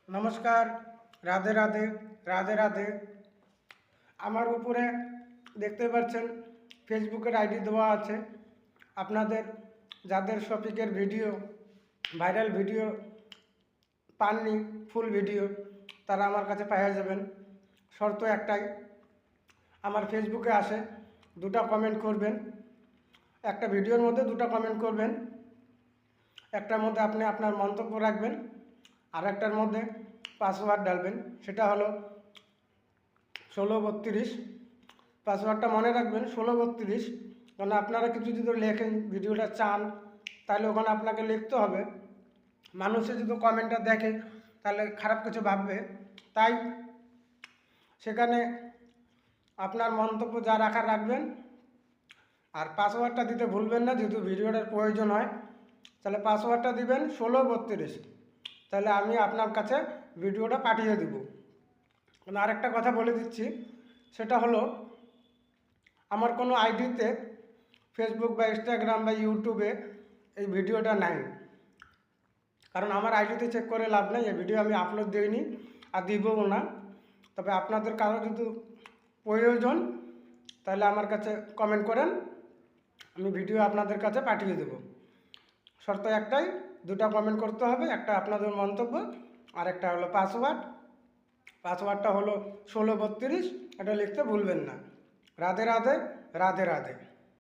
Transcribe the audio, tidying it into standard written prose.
নমস্কার, রাধে রাধে, রাধে রাধে। আমার উপরে দেখতে পাচ্ছেন ফেসবুকের আইডি দেওয়া আছে। আপনাদের যাদের শপিংয়ের ভিডিও, ভাইরাল ভিডিও পাননি, ফুল ভিডিও, তারা আমার কাছে পাওয়া যাবেন। শর্ত একটাই, আমার ফেসবুকে আসে দুটা কমেন্ট করবেন, একটা ভিডিওর মধ্যে দুটা কমেন্ট করবেন। একটার মধ্যে আপনি আপনার মন্তব্য রাখবেন, আর একটার মধ্যে পাসওয়ার্ড ডালবেন, সেটা হলো 1632। পাসওয়ার্ডটা মনে রাখবেন 1632, কারণ আপনারা কিছু যদি লেখেন, ভিডিওটা চান, তাহলে ওখানে আপনাকে লিখতে হবে। মানুষে যদি কমেন্টটা দেখে তাহলে খারাপ কিছু ভাববে, তাই সেখানে আপনার মন্তব্য যা রাখার রাখবেন। আর পাসওয়ার্ডটা দিতে ভুলবেন না, যেহেতু ভিডিওটার প্রয়োজন হয়। তাহলে পাসওয়ার্ডটা দিবেন 1632, তাহলে আমি আপনার কাছে ভিডিওটা পাঠিয়ে দেব। আরেকটা কথা বলে দিচ্ছি, সেটা হলো আমার কোনো আইডিতে ফেসবুক বা ইনস্টাগ্রাম বা ইউটিউবে এই ভিডিওটা নাই, কারণ আমার আইডিতে চেক করে লাভ নেই। এই ভিডিও আমি আপলোড দিইনি আর দিবও না। তবে আপনাদের কারো যদি প্রয়োজন, তাহলে আমার কাছে কমেন্ট করেন, আমি ভিডিও আপনাদের কাছে পাঠিয়ে দেব। শর্ত একটাই, দুটা কমেন্ট করতে হবে, একটা আপনাদের মন্তব্য আর একটা হলো পাসওয়ার্ড। পাসওয়ার্ডটা হলো 1632, এটা লিখতে ভুলবেন না। রাধে রাধে, রাধে রাধে।